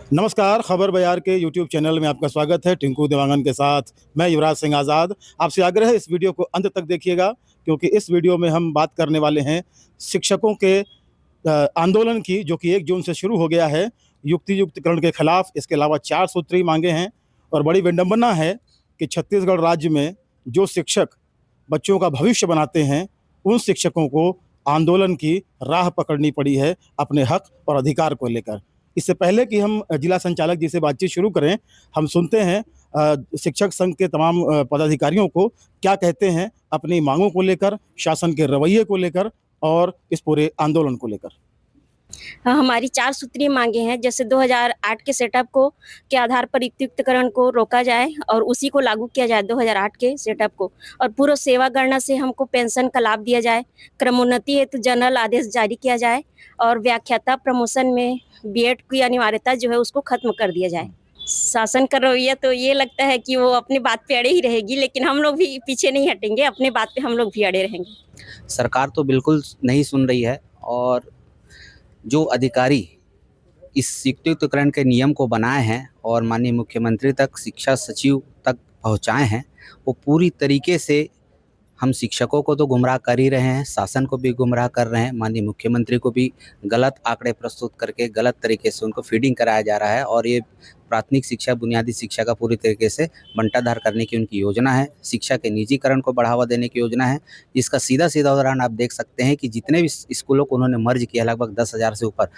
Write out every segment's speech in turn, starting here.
नमस्कार, खबर बयार के यूट्यूब चैनल में आपका स्वागत है। टिंकू देवांगन के साथ मैं युवराज सिंह आज़ाद। आपसे आग्रह है इस वीडियो को अंत तक देखिएगा, क्योंकि इस वीडियो में हम बात करने वाले हैं शिक्षकों के आंदोलन की, जो कि 1 जून से शुरू हो गया है युक्ति युक्तिकरण के खिलाफ। इसके अलावा 4 सूत्री मांगे हैं और बड़ी विडंबना है कि छत्तीसगढ़ राज्य में जो शिक्षक बच्चों का भविष्य बनाते हैं, उन शिक्षकों को आंदोलन की राह पकड़नी पड़ी है अपने हक और अधिकार को लेकर। इससे पहले कि हम जिला संचालक जी से बातचीत शुरू करें, हम सुनते हैं शिक्षक संघ के तमाम पदाधिकारियों को क्या कहते हैं अपनी मांगों को लेकर, शासन के रवैये को लेकर और इस पूरे आंदोलन को लेकर। हमारी 4 सूत्रीय मांगे हैं। जैसे 2008 के सेटअप को के आधार पर युक्तियुक्तकरण को रोका जाए और उसी को लागू किया जाए 2008 के सेटअप को, और पूर्व सेवा गणना से हमको पेंशन का लाभ दिया जाए। क्रमोन्नति हेतु जनरल आदेश जारी किया जाए और व्याख्याता प्रमोशन में बीएड की अनिवार्यता जो है उसको खत्म कर दिया जाए। शासन का रवैया तो ये लगता है कि वो अपनी बात पे अड़े ही रहेगी, लेकिन हम लोग भी पीछे नहीं हटेंगे, अपने बात पे हम लोग भी अड़े रहेंगे। सरकार तो बिल्कुल नहीं सुन रही है, और जो अधिकारी इस युक्तियुक्तकरण के नियम को बनाए हैं और माननीय मुख्यमंत्री तक, शिक्षा सचिव तक पहुंचाए हैं, वो पूरी तरीके से हम शिक्षकों को तो गुमराह कर ही रहे हैं, शासन को भी गुमराह कर रहे हैं। माननीय मुख्यमंत्री को भी गलत आंकड़े प्रस्तुत करके गलत तरीके से उनको फीडिंग कराया जा रहा है, और ये प्राथमिक शिक्षा, बुनियादी शिक्षा का पूरी तरीके से बंटाधार करने की उनकी योजना है। शिक्षा के निजीकरण को बढ़ावा देने की योजना है, जिसका सीधा सीधा उदाहरण आप देख सकते हैं कि जितने भी स्कूलों को उन्होंने मर्ज किया, लगभग 10,000 से ऊपर,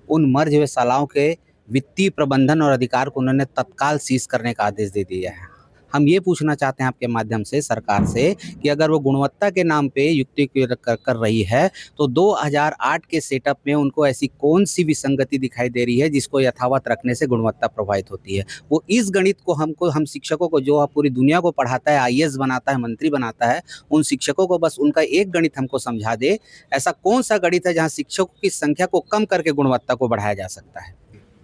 उन मर्ज हुए शालाओं के वित्तीय प्रबंधन और अधिकार को उन्होंने तत्काल सीज करने का आदेश दे दिया है। हम ये पूछना चाहते हैं आपके माध्यम से सरकार से कि अगर वो गुणवत्ता के नाम पे युक्ति कर रही है, तो 2008 के सेटअप में उनको ऐसी कौन सी विसंगति दिखाई दे रही है जिसको यथावत रखने से गुणवत्ता प्रभावित होती है। वो इस गणित को हम शिक्षकों को, जो पूरी दुनिया को पढ़ाता है, आईएएस बनाता है, मंत्री बनाता है, उन शिक्षकों को बस उनका एक गणित हमको समझा दे। ऐसा कौन सा गणित है जहाँ शिक्षकों की संख्या को कम करके गुणवत्ता को बढ़ाया जा सकता है।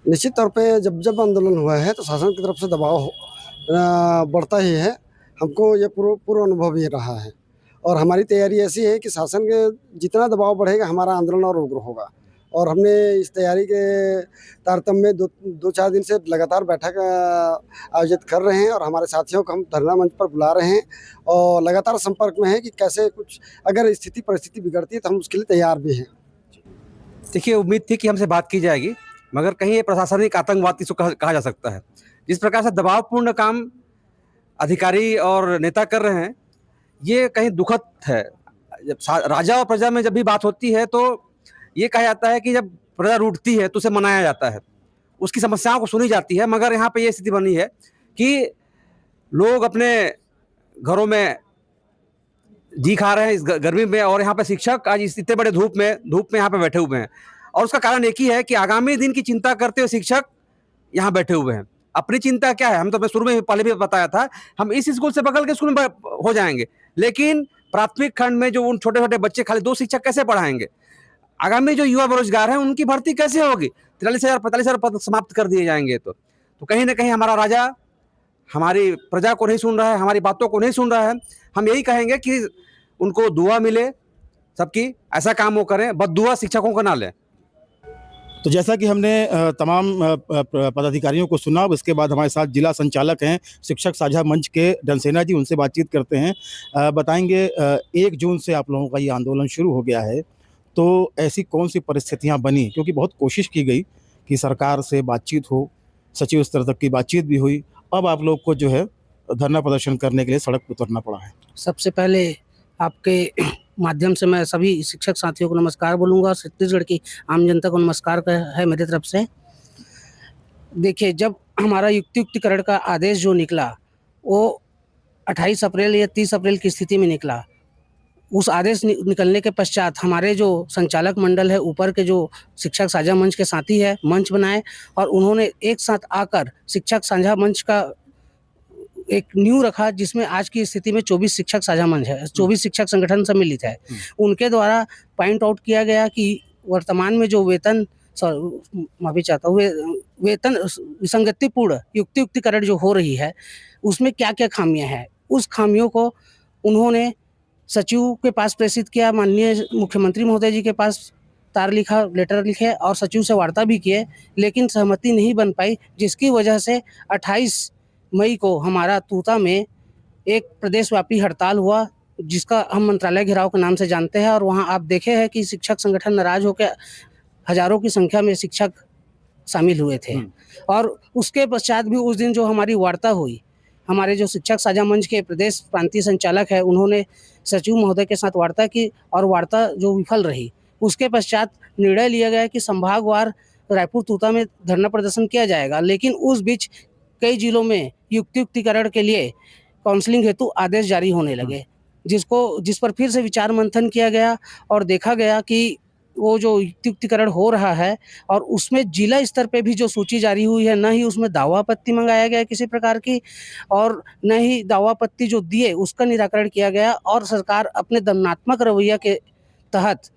निश्चित तौर पे जब आंदोलन हुआ है तो शासन की तरफ से दबाव बढ़ता ही है। हमको ये पूर्व अनुभव ही रहा है, और हमारी तैयारी ऐसी है कि शासन के जितना दबाव बढ़ेगा हमारा आंदोलन और उग्र होगा। और हमने इस तैयारी के तारतम्य में 2-4 दिन से लगातार बैठक आयोजित कर रहे हैं, और हमारे साथियों को हम धरना मंच पर बुला रहे हैं और लगातार संपर्क में हैं कि कैसे कुछ अगर स्थिति परिस्थिति बिगड़ती है तो हम उसके लिए तैयार भी हैं। देखिए, उम्मीद थी कि हमसे बात की जाएगी, मगर कहीं ये प्रशासनिक आतंकवाद इसको कहा जा सकता है। जिस प्रकार से दबावपूर्ण काम अधिकारी और नेता कर रहे हैं, ये कहीं दुखद है। जब राजा और प्रजा में जब भी बात होती है तो ये कहा जाता है कि जब प्रजा रूठती है तो उसे मनाया जाता है, उसकी समस्याओं को सुनी जाती है। मगर यहाँ पे ये स्थिति बनी है कि लोग अपने घरों में जी खा रहे हैं इस गर्मी में, और यहाँ पे शिक्षक आज इस इतने बड़े धूप में यहाँ पे बैठे हुए हैं। और उसका कारण एक ही है कि आगामी दिन की चिंता करते हुए शिक्षक यहाँ बैठे हुए हैं। अपनी चिंता क्या है, हम तो मैं शुरू में पहले भी बताया था, हम इस स्कूल से बगल के स्कूल में हो जाएंगे, लेकिन प्राथमिक खंड में जो उन छोटे छोटे बच्चे, खाली 2 शिक्षक कैसे पढ़ाएंगे? आगामी जो युवा बेरोजगार हैं उनकी भर्ती कैसे होगी? 43,000-45,000 पद समाप्त कर दिए जाएंगे। तो कहीं ना कहीं हमारा राजा हमारी प्रजा को नहीं सुन रहा है, हमारी बातों को नहीं सुन रहा है। हम यही कहेंगे कि उनको दुआ मिले सबकी, ऐसा काम वो करें, बद्दुआ शिक्षकों का ना लें। तो जैसा कि हमने तमाम पदाधिकारियों को सुना, उसके बाद हमारे साथ जिला संचालक हैं शिक्षक साझा मंच के डनसेना जी, उनसे बातचीत करते हैं। बताएंगे 1 जून से आप लोगों का ये आंदोलन शुरू हो गया है, तो ऐसी कौन सी परिस्थितियां बनी? क्योंकि बहुत कोशिश की गई कि सरकार से बातचीत हो, सचिव स्तर तक की बातचीत भी हुई, अब आप लोग को जो है धरना प्रदर्शन करने के लिए सड़क पर उतरना पड़ा है। सबसे पहले आपके माध्यम से मैं सभी शिक्षक साथियों को नमस्कार बोलूँगा, छत्तीसगढ़ की आम जनता को नमस्कार है मेरी तरफ से। देखिए, जब हमारा युक्तियुक्तिकरण का आदेश जो निकला वो 28 अप्रैल या 30 अप्रैल की स्थिति में निकला। उस आदेश निकलने के पश्चात हमारे जो संचालक मंडल है, ऊपर के जो शिक्षक साझा मंच के साथी है, मंच बनाए, और उन्होंने एक साथ आकर शिक्षक साझा मंच का एक न्यू रखा, जिसमें आज की स्थिति में 24 शिक्षक साझा मंच है, 24 शिक्षक संगठन सम्मिलित है। उनके द्वारा पॉइंट आउट किया गया कि वर्तमान में जो वेतन विसंगतिपूर्ण युक्तियुक्तिकरण जो हो रही है, उसमें क्या क्या खामियां हैं। उस खामियों को उन्होंने सचिव के पास प्रेषित किया, माननीय मुख्यमंत्री महोदय जी के पास लेटर लिखे और सचिव से वार्ता भी किए, लेकिन सहमति नहीं बन पाई, जिसकी वजह से 28 मई को हमारा तूता में एक प्रदेशव्यापी हड़ताल हुआ, जिसका हम मंत्रालय घेराव के नाम से जानते हैं। और वहाँ आप देखे हैं कि शिक्षक संगठन नाराज होकर हजारों की संख्या में शिक्षक शामिल हुए थे। और उसके पश्चात भी उस दिन जो हमारी वार्ता हुई, हमारे जो शिक्षक साझा मंच के प्रदेश प्रांतीय संचालक है, उन्होंने सचिव महोदय के साथ वार्ता की और वार्ता जो विफल रही। उसके पश्चात निर्णय लिया गया कि संभागवार रायपुर तूता में धरना प्रदर्शन किया जाएगा, लेकिन उस बीच कई जिलों में युक्तियुक्तिकरण के लिए काउंसलिंग हेतु आदेश जारी होने लगे, जिस पर फिर से विचार मंथन किया गया और देखा गया कि वो जो युक्तियुक्तिकरण हो रहा है और उसमें जिला स्तर पे भी जो सूची जारी हुई है, न ही उसमें दावा आपत्ति मंगाया गया किसी प्रकार की, और न ही दावा आपत्ति जो दिए उसका निराकरण किया गया, और सरकार अपने दंडात्मक रवैया के तहत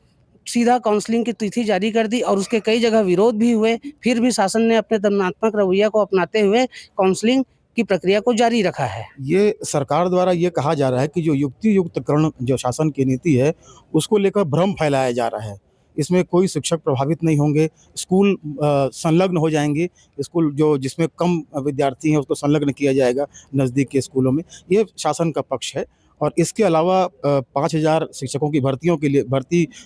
सीधा काउंसलिंग की तिथि जारी कर दी और उसके कई जगह विरोध भी हुए। फिर भी शासन ने अपने दंडात्मक रवैया को अपनाते हुए काउंसलिंग की प्रक्रिया को जारी रखा है। ये सरकार द्वारा ये कहा जा रहा है कि जो युक्तियुक्तकरण जो शासन की नीति है, उसको लेकर भ्रम फैलाया जा रहा है। इसमें कोई शिक्षक प्रभावित नहीं होंगे, स्कूल संलग्न हो जाएंगे, स्कूल जो जिसमें कम विद्यार्थी हैं उसको संलग्न किया जाएगा नज़दीक के स्कूलों में। ये शासन का पक्ष है। और इसके अलावा 5000 शिक्षकों की भर्ती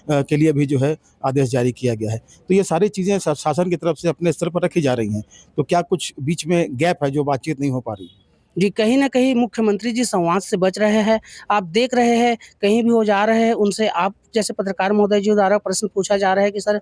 के लिए भी जो है आदेश जारी किया गया है। तो ये सारी चीज़ें शासन की तरफ से अपने स्तर पर रखी जा रही हैं। तो क्या कुछ बीच में गैप है जो बातचीत नहीं हो पा रही? जी, कहीं न कहीं मुख्यमंत्री जी संवाद से बच रहे हैं। आप देख रहे हैं, कहीं भी वो जा रहे हैं, उनसे आप जैसे पत्रकार महोदय जी द्वारा प्रश्न पूछा जा रहा है कि सर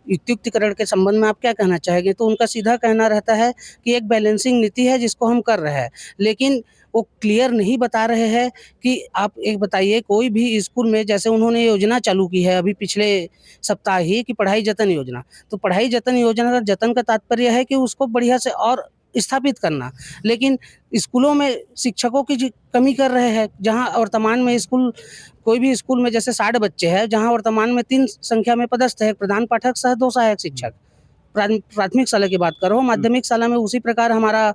युक्तियुक्तिकरण के संबंध में आप क्या कहना चाहेंगे? तो उनका सीधा कहना रहता है कि एक बैलेंसिंग नीति है जिसको हम कर रहे हैं। लेकिन वो क्लियर नहीं बता रहे हैं कि आप एक बताइए, कोई भी स्कूल में जैसे उन्होंने योजना चालू की है अभी पिछले सप्ताह ही, कि पढ़ाई जतन योजना। तो पढ़ाई जतन योजना का जतन का तात्पर्य है कि उसको बढ़िया से और स्थापित करना, लेकिन स्कूलों में शिक्षकों की कमी कर रहे हैं। जहाँ वर्तमान में कोई भी स्कूल में जैसे 60 बच्चे हैं, जहाँ वर्तमान में 3 संख्या में पदस्थ है, प्रधान पाठक सह 2 सहायक शिक्षक। प्राथमिक शाला की बात करो, माध्यमिक शाला में उसी प्रकार हमारा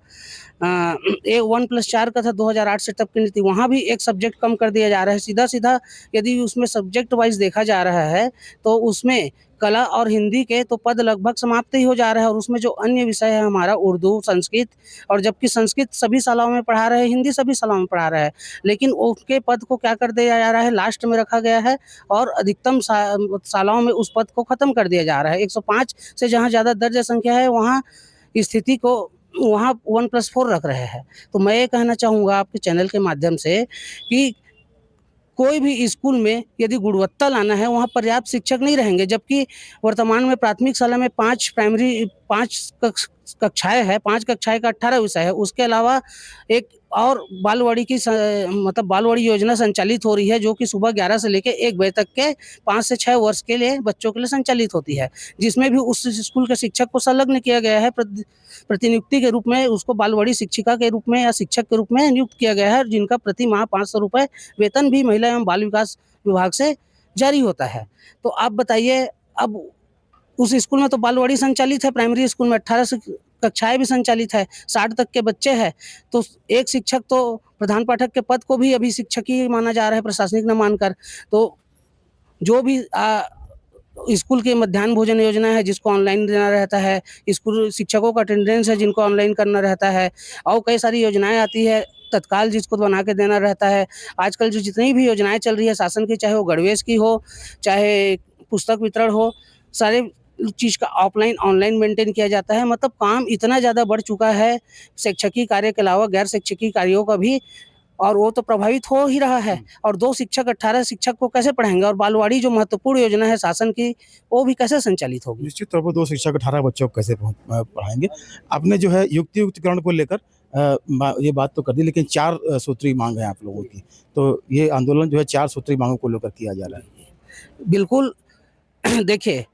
1+4 का था 2008 सेटअप की नीति, वहाँ भी एक सब्जेक्ट कम कर दिया जा रहा है। सीधा यदि उसमें सब्जेक्ट वाइज देखा जा रहा है तो उसमें कला और हिंदी के तो पद लगभग समाप्त ही हो जा रहा है, और उसमें जो अन्य विषय है हमारा उर्दू, संस्कृत, और जबकि संस्कृत सभी शालाओं में पढ़ा रहे हैं, हिंदी सभी शालाओं में पढ़ा रहे हैं, लेकिन उनके पद को क्या कर दिया जा रहा है, लास्ट में रखा गया है और अधिकतम शालाओं में उस पद को खत्म कर दिया जा रहा है। 105 से जहाँ ज़्यादा दर्ज संख्या है, वहाँ स्थिति को वहाँ 1+4 रख रहे हैं। तो मैं ये कहना चाहूँगा आपके चैनल के माध्यम से कि कोई भी स्कूल में यदि गुणवत्ता लाना है, वहाँ पर्याप्त शिक्षक नहीं रहेंगे, जबकि वर्तमान में प्राथमिक शाला में 5 कक्षाएँ हैं, 5 कक्षाएँ का 18 विषय है। उसके अलावा एक और बालवाड़ी की मतलब बालवाड़ी योजना संचालित हो रही है, जो कि सुबह 11 से लेके 1 बजे तक के 5 से 6 वर्ष के लिए बच्चों के लिए संचालित होती है, जिसमें भी उस स्कूल के शिक्षक को संलग्न किया गया है। प्रतिनियुक्ति के रूप में उसको बालवाड़ी शिक्षिका के रूप में या शिक्षक के रूप में नियुक्त किया गया है, जिनका प्रति माह 500 रुपये वेतन भी महिला एवं बाल विकास विभाग से जारी होता है। तो आप बताइए, अब उस स्कूल में तो बालवाड़ी संचालित है, प्राइमरी स्कूल में 18 कक्षाएँ भी संचालित है, 60 तक के बच्चे हैं, तो एक शिक्षक तो प्रधान पाठक के पद को भी अभी शिक्षक ही माना जा रहा है, प्रशासनिक न मानकर। तो जो भी स्कूल की मध्याह्न भोजन योजना है जिसको ऑनलाइन देना रहता है, स्कूल शिक्षकों का अटेंडेंस है जिनको ऑनलाइन करना रहता है, और कई सारी योजनाएँ आती है तत्काल जिसको बना के देना रहता है। आजकल जो जितनी भी योजनाएँ चल रही है शासन की, चाहे वो गणवेश की हो, चाहे पुस्तक वितरण हो, सारे चीज़ का ऑफलाइन ऑनलाइन मेंटेन किया जाता है। मतलब काम इतना ज़्यादा बढ़ चुका है शिक्षकीय कार्य के अलावा गैर शिक्षकीय कार्यों का भी, और वो तो प्रभावित हो ही रहा है। और 2 शिक्षक 18 शिक्षक को कैसे पढ़ाएंगे, और बालवाड़ी जो महत्वपूर्ण योजना है शासन की, वो भी कैसे संचालित होगी? निश्चित तौर पर 2 शिक्षक 18 बच्चों को कैसे पढ़ाएंगे? आपने जो है युक्तियुक्तिकरण को लेकर ये बात तो कर दी, लेकिन 4 सूत्री मांग है आप लोगों की, तो ये आंदोलन जो है 4 सूत्री मांगों को लेकर किया जा रहा है। बिल्कुल। देखिए,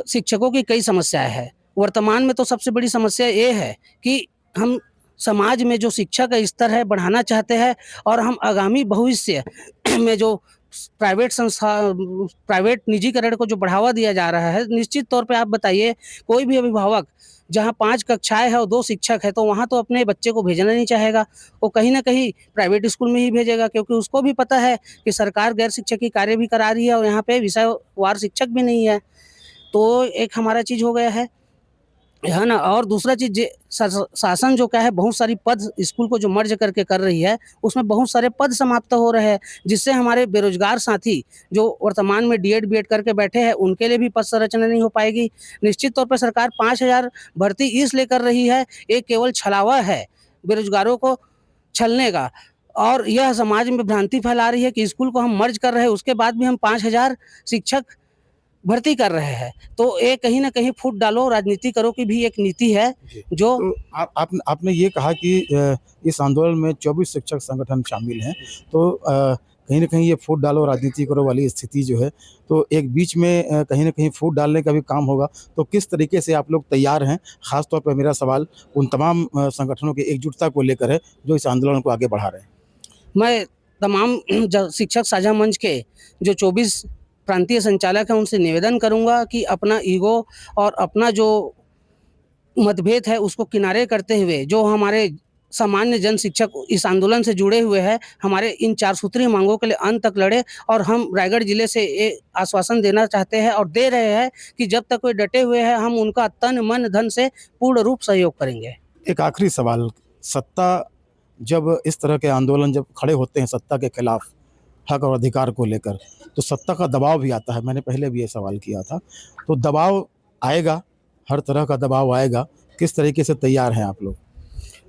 शिक्षकों की कई समस्याएं हैं। वर्तमान में तो सबसे बड़ी समस्या ये है कि हम समाज में जो शिक्षा का स्तर है बढ़ाना चाहते हैं, और हम आगामी भविष्य में जो प्राइवेट निजीकरण को जो बढ़ावा दिया जा रहा है, निश्चित तौर पे आप बताइए, कोई भी अभिभावक जहाँ 5 कक्षाएँ हैं और 2 शिक्षक है, तो वहाँ तो अपने बच्चे को भेजना नहीं चाहेगा। वो कहीं न कहीं प्राइवेट स्कूल में ही भेजेगा, क्योंकि उसको भी पता है कि सरकार गैर शिक्षकीय कार्य भी करा रही है और यहाँ पे विषयवार शिक्षक भी नहीं है। तो एक हमारा चीज़ हो गया है ना। और दूसरा चीज़ शासन जो क्या है, बहुत सारी पद स्कूल को जो मर्ज करके कर रही है, उसमें बहुत सारे पद समाप्त हो रहे हैं, जिससे हमारे बेरोजगार साथी जो वर्तमान में डीएड बीएड करके बैठे हैं, उनके लिए भी पद संरचना नहीं हो पाएगी। निश्चित तौर पर सरकार 5,000 भर्ती इसलिए कर रही है, एक केवल छलावा है बेरोजगारों को छलने का, और यह समाज में भ्रांति फैला रही है कि स्कूल को हम मर्ज कर रहे हैं, उसके बाद भी हम 5,000 शिक्षक भर्ती कर रहे हैं। तो ये कहीं न कहीं फूट डालो राजनीति करो की भी एक नीति है जो तो आपने ये कहा कि इस आंदोलन में 24 शिक्षक संगठन शामिल हैं, तो कहीं न कहीं ये फूट डालो राजनीति करो वाली स्थिति जो है, तो एक बीच में कहीं न कहीं फूट डालने का भी काम होगा। तो किस तरीके से आप लोग तैयार हैं? ख़ास तौर पे मेरा सवाल उन तमाम संगठनों की एकजुटता को लेकर है, जो इस आंदोलन को आगे बढ़ा रहे हैं। मैं तमाम शिक्षक साझा मंच के जो 24 प्रांतीय संचालक हैं, उनसे निवेदन करूँगा कि अपना ईगो और अपना जो मतभेद है उसको किनारे करते हुए, जो हमारे सामान्य जन शिक्षक इस आंदोलन से जुड़े हुए हैं, हमारे इन 4 सूत्रीय मांगों के लिए अंत तक लड़े। और हम रायगढ़ जिले से ये आश्वासन देना चाहते हैं और दे रहे हैं कि जब तक वे डटे हुए हैं, हम उनका तन मन धन से पूर्ण रूप सहयोग करेंगे। एक आखिरी सवाल, सत्ता जब इस तरह के आंदोलन जब खड़े होते हैं सत्ता के खिलाफ हक और अधिकार को लेकर, तो सत्ता का दबाव भी आता है। मैंने पहले भी ये सवाल किया था, तो दबाव आएगा, हर तरह का दबाव आएगा, किस तरीके से तैयार हैं आप लोग?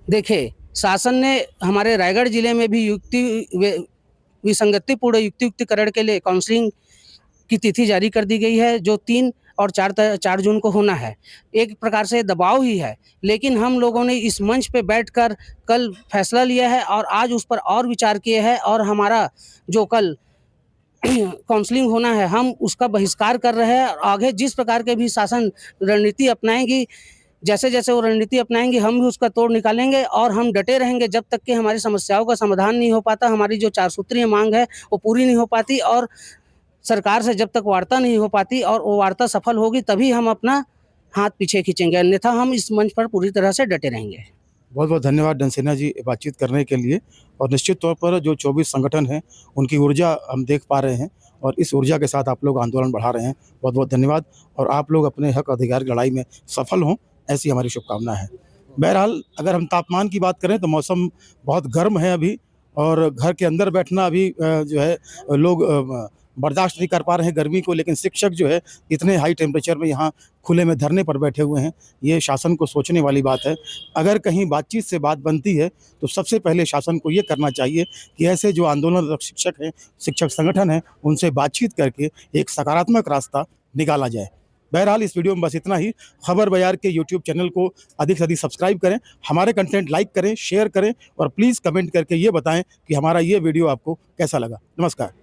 देखिए, शासन ने हमारे रायगढ़ जिले में भी विसंगतिपूर्ण युक्तियुक्तिकरण के लिए काउंसलिंग की तिथि जारी कर दी गई है, जो 3 और 4 जून को होना है। एक प्रकार से दबाव ही है, लेकिन हम लोगों ने इस मंच पे बैठकर कल फैसला लिया है और आज उस पर और विचार किए हैं, और हमारा जो कल काउंसलिंग होना है, हम उसका बहिष्कार कर रहे हैं। और आगे जिस प्रकार के भी शासन रणनीति अपनाएंगी, जैसे-जैसे वो रणनीति अपनाएंगे, हम भी उसका तोड़ निकालेंगे और हम डटे रहेंगे जब तक कि हमारी समस्याओं का समाधान नहीं हो पाता। हमारी जो 4 सूत्रीय मांग है, वो पूरी नहीं हो पाती, और सरकार से जब तक वार्ता नहीं हो पाती और वो वार्ता सफल होगी, तभी हम अपना हाथ पीछे खींचेंगे, अन्यथा हम इस मंच पर पूरी तरह से डटे रहेंगे। बहुत-बहुत धन्यवाद डनसेना जी बातचीत करने के लिए। और निश्चित तौर पर जो 24 संगठन हैं, उनकी ऊर्जा हम देख पा रहे हैं और इस ऊर्जा के साथ आप लोग आंदोलन बढ़ा रहे हैं। बहुत-बहुत धन्यवाद, और आप लोग अपने हक अधिकार की लड़ाई में सफल हों, ऐसी हमारी शुभकामना है। बहरहाल अगर हम तापमान की बात करें तो मौसम बहुत गर्म है अभी, और घर के अंदर बैठना अभी जो है लोग बर्दाश्त नहीं कर पा रहे हैं गर्मी को, लेकिन शिक्षक जो है इतने हाई टेम्परेचर में यहाँ खुले में धरने पर बैठे हुए हैं। ये शासन को सोचने वाली बात है। अगर कहीं बातचीत से बात बनती है तो सबसे पहले शासन को ये करना चाहिए कि ऐसे जो आंदोलनरत शिक्षक हैं, शिक्षक संगठन हैं, उनसे बातचीत करके एक सकारात्मक रास्ता निकाला जाए। बहरहाल इस वीडियो में बस इतना ही। खबर बयार के यूट्यूब चैनल को अधिक से अधिक सब्सक्राइब करें, हमारे कंटेंट लाइक करें, शेयर करें, और प्लीज़ कमेंट करके ये बताएं कि हमारा ये वीडियो आपको कैसा लगा। नमस्कार।